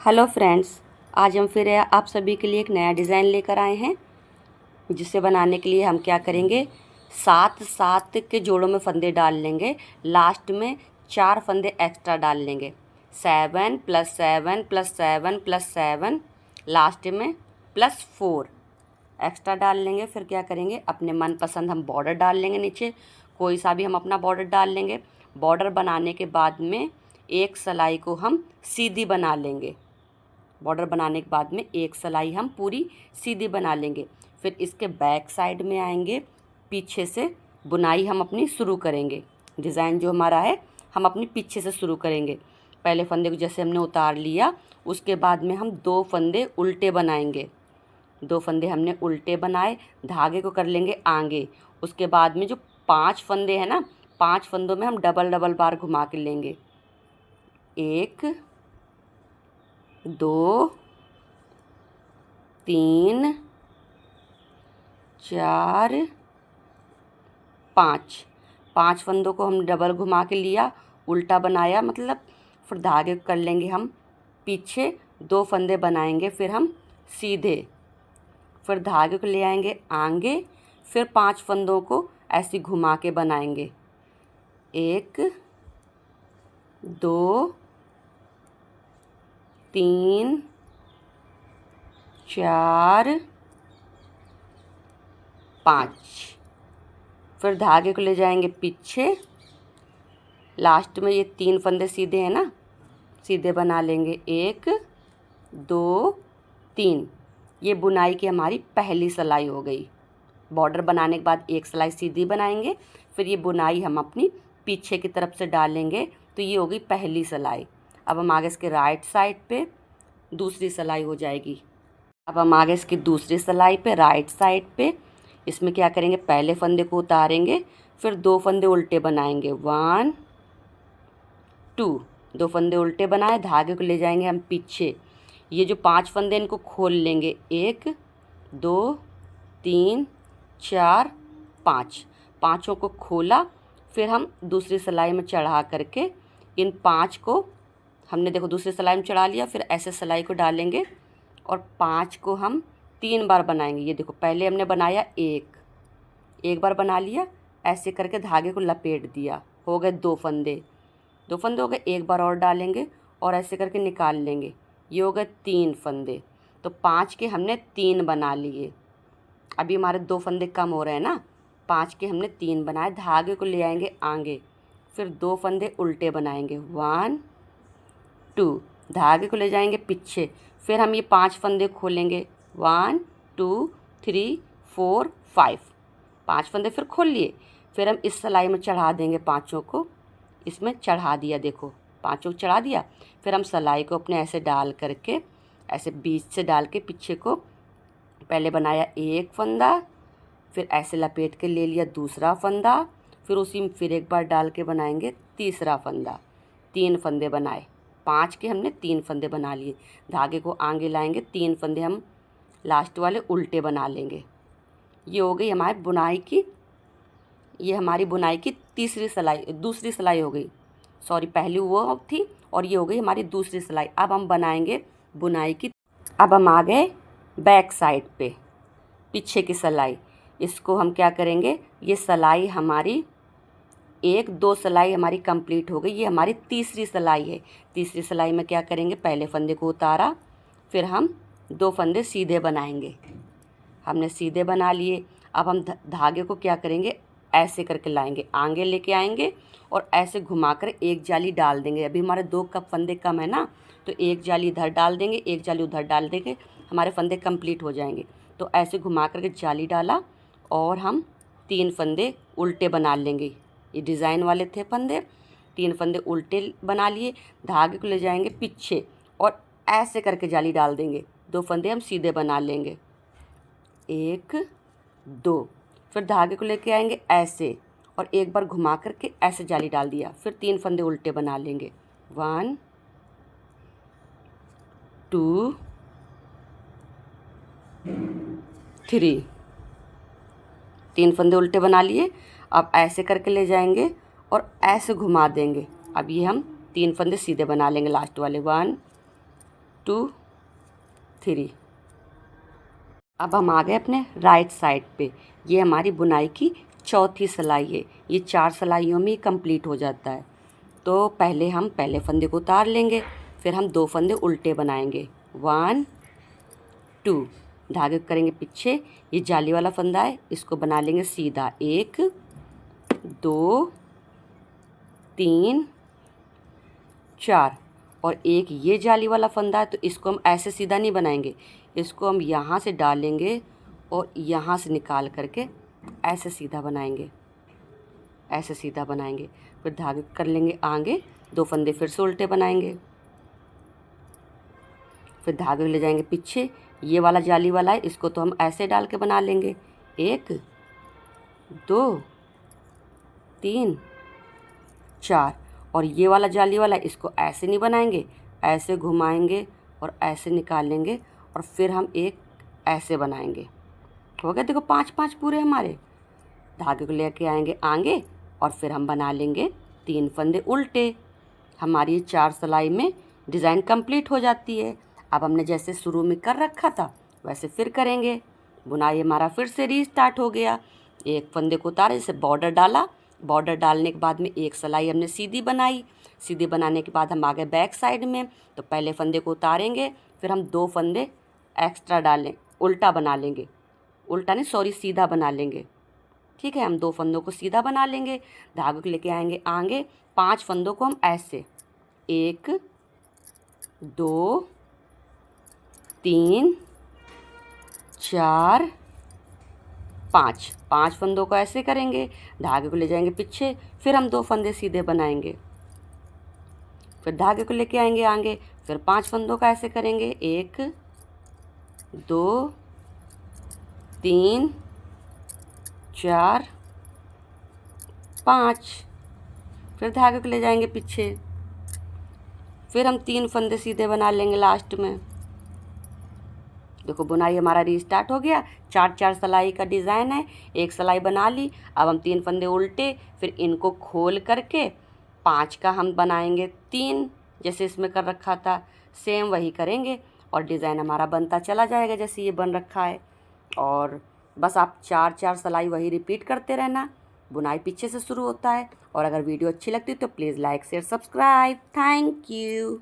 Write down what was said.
Hello friends, आज हम फिर आप सभी के लिए एक नया डिज़ाइन लेकर आए हैं। जिसे बनाने के लिए हम क्या करेंगे, 7 के जोड़ों में फंदे डाल लेंगे। लास्ट में 4 फंदे एक्स्ट्रा डाल लेंगे। 7 + 7 + 7 + 7, लास्ट में +4 एक्स्ट्रा डाल लेंगे। फिर क्या करेंगे, अपने मनपसंद हम बॉर्डर डाल लेंगे। नीचे कोई सा भी हम अपना बॉर्डर डाल लेंगे। बॉर्डर बनाने के बाद में एक सिलाई को हम सीधी बना लेंगे। बॉर्डर बनाने के बाद में एक सिलाई हम पूरी सीधी बना लेंगे। फिर इसके बैक साइड में आएंगे, पीछे से बुनाई हम अपनी शुरू करेंगे। डिज़ाइन जो हमारा है हम अपनी पीछे से शुरू करेंगे। पहले फंदे को जैसे हमने उतार लिया, उसके बाद में हम 2 फंदे उल्टे बनाएंगे। 2 फंदे हमने उल्टे बनाए, धागे को कर लेंगे आगे। उसके बाद में जो 5 फंदे हैं ना, 5 फंदों में हम डबल डबल बार घुमा के लेंगे। 1 2 3 4 5 5 फंदों को हम डबल घुमा के लिया, उल्टा बनाया, मतलब फिर धागे कर लेंगे हम पीछे। 2 फंदे बनाएंगे, फिर हम सीधे, फिर धागे को ले आएंगे आगे। फिर 5 फंदों को ऐसे घुमा के बनाएंगे। 1 2 3 4 5। फिर धागे को ले जाएंगे पीछे। लास्ट में ये 3 फंदे सीधे हैं ना, सीधे बना लेंगे। 1 2 3। ये बुनाई की हमारी पहली सिलाई हो गई। बॉर्डर बनाने के बाद एक सिलाई सीधी बनाएंगे, फिर ये बुनाई हम अपनी पीछे की तरफ से डालेंगे। तो ये हो गई पहली सिलाई। अब हम आगे इसके राइट साइड पे दूसरी सिलाई हो जाएगी। अब हम आगे इसकी दूसरी सिलाई पे राइट साइड पे इसमें क्या करेंगे, पहले फंदे को उतारेंगे, फिर 2 फंदे उल्टे बनाएंगे। 1 2, 2 फंदे उल्टे बनाए, धागे को ले जाएंगे हम पीछे। ये जो 5 फंदे इनको खोल लेंगे। 1 2 3 4 5, पाँचों को खोला। फिर हम दूसरी सिलाई में चढ़ा करके इन 5 को हमने देखो दूसरी सिलाई में चढ़ा लिया। फिर ऐसे सिलाई को डालेंगे और 5 को हम 3 बार बनाएंगे। ये देखो पहले हमने बनाया एक बार बना लिया, ऐसे करके धागे को लपेट दिया, हो गए 2 फंदे। 2 फंदे हो गए, एक बार और डालेंगे और ऐसे करके निकाल लेंगे। ये हो गए 3 फंदे। तो 5 के हमने 3 बना लिए। अभी हमारे 2 फंदे कम हो रहे हैं ना, 5 के हमने 3 बनाए। धागे को ले आएंगे आगे, फिर 2 फंदे उल्टे बनाएंगे। 1 2, धागे को ले जाएंगे पीछे। फिर हम ये 5 फंदे खोलेंगे। 1 2 3 4 5, 5 फंदे फिर खोल लिए। फिर हम इस सिलाई में चढ़ा देंगे, पाँचों को इसमें चढ़ा दिया। देखो 5 को चढ़ा दिया। फिर हम सिलाई को अपने ऐसे डाल करके, ऐसे बीच से डाल के पीछे को पहले बनाया एक फंदा, फिर ऐसे लपेट के ले लिया दूसरा फंदा, फिर उसी में फिर एक बार डाल के बनाएंगे तीसरा फंदा। 3 फंदे बनाए, 5 के हमने 3 फंदे बना लिए। धागे को आगे लाएंगे, 3 फंदे हम लास्ट वाले उल्टे बना लेंगे। ये हो गई हमारी बुनाई की, ये हमारी बुनाई की दूसरी सिलाई हो गई। सॉरी, पहली वो थी और ये हो गई हमारी दूसरी सिलाई। अब हम बनाएंगे बुनाई की। अब हम आ गए बैक साइड पे, पीछे की सिलाई। इसको हम क्या करेंगे, ये सिलाई हमारी 1 2 सिलाई हमारी कंप्लीट हो गई। ये हमारी तीसरी सिलाई है। तीसरी सिलाई में क्या करेंगे, पहले फंदे को उतारा, फिर हम 2 फंदे सीधे बनाएंगे। हमने सीधे बना लिए। अब हम धागे को क्या करेंगे, ऐसे करके लाएंगे, आगे लेके आएंगे और ऐसे घुमा कर एक जाली डाल देंगे। अभी हमारे 2 कप फंदे कम है ना, तो एक जाली इधर डाल देंगे, एक जाली उधर डाल देंगे, हमारे फंदे कंप्लीट हो जाएंगे। तो ऐसे घुमा करके जाली डाला और हम 3 फंदे उल्टे बना लेंगे। ये डिज़ाइन वाले थे फंदे, 3 फंदे उल्टे बना लिए। धागे को ले जाएंगे पीछे और ऐसे करके जाली डाल देंगे। 2 फंदे हम सीधे बना लेंगे। 1 2, फिर धागे को लेके आएंगे ऐसे और एक बार घुमा करके ऐसे जाली डाल दिया। फिर 3 फंदे उल्टे बना लेंगे। 1 2 3, 3 फंदे उल्टे बना लिए। अब ऐसे करके ले जाएंगे और ऐसे घुमा देंगे। अब ये हम 3 फंदे सीधे बना लेंगे लास्ट वाले। 1 2 3। अब हम आ गए अपने राइट साइड पे। ये हमारी बुनाई की चौथी सिलाई है। ये 4 सिलाइयों में कंप्लीट हो जाता है। तो पहले हम पहले फंदे को उतार लेंगे, फिर हम 2 फंदे उल्टे बनाएंगे। 1 2, धागे करेंगे पीछे। ये जाली वाला फंदा है, इसको बना लेंगे सीधा। 1 2 3 4। और एक ये जाली वाला फंदा है, तो इसको हम ऐसे सीधा नहीं बनाएंगे, इसको हम यहाँ से डालेंगे और यहाँ से निकाल करके ऐसे सीधा बनाएंगे, ऐसे सीधा बनाएंगे। फिर धागे कर लेंगे आगे, 2 फंदे फिर से उल्टे बनाएंगे। फिर धागे ले जाएंगे पीछे। ये वाला जाली वाला है, इसको तो हम ऐसे डाल के बना लेंगे। 1 2 3 4। और ये वाला जाली वाला है, इसको ऐसे नहीं बनाएंगे, ऐसे घुमाएंगे और ऐसे निकालेंगे और फिर हम एक ऐसे बनाएंगे। हो गया, देखो 5 पूरे हमारे। धागे को लेके आएंगे आगे और फिर हम बना लेंगे 3 फंदे उल्टे। हमारी 4 सिलाई में डिज़ाइन कंप्लीट हो जाती है। अब हमने जैसे शुरू में कर रखा था वैसे फिर करेंगे। बुनाई हमारा फिर से रीस्टार्ट हो गया। एक फंदे को उतारे, जैसे बॉर्डर डाला, बॉर्डर डालने के बाद में एक सिलाई हमने सीधी बनाई। सीधी बनाने के बाद हम आ गए बैक साइड में। तो पहले फंदे को उतारेंगे, फिर हम 2 फंदे एक्स्ट्रा डालें, उल्टा बना लेंगे, उल्टा नहीं सॉरी सीधा बना लेंगे। ठीक है, हम 2 फंदों को सीधा बना लेंगे। धागे को लेके आएंगे आगे, 5 फंदों को हम ऐसे 1 2 3 4 5 फंदों को ऐसे करेंगे। धागे को ले जाएंगे पीछे, फिर हम 2 फंदे सीधे बनाएंगे। फिर धागे को लेके आएंगे आगे, फिर 5 फंदों का ऐसे करेंगे। 1 2 3 4 5। फिर धागे को ले जाएंगे पीछे, फिर हम 3 फंदे सीधे बना लेंगे लास्ट में। देखो बुनाई हमारा रीस्टार्ट हो गया। 4 सिलाई का डिज़ाइन है, एक सिलाई बना ली। अब हम 3 फंदे उल्टे, फिर इनको खोल करके 5 का हम बनाएंगे 3, जैसे इसमें कर रखा था सेम वही करेंगे और डिज़ाइन हमारा बनता चला जाएगा जैसे ये बन रखा है। और बस आप 4 सिलाई वही रिपीट करते रहना। बुनाई पीछे से शुरू होता है। और अगर वीडियो अच्छी लगती है तो please like share subscribe. Thank you.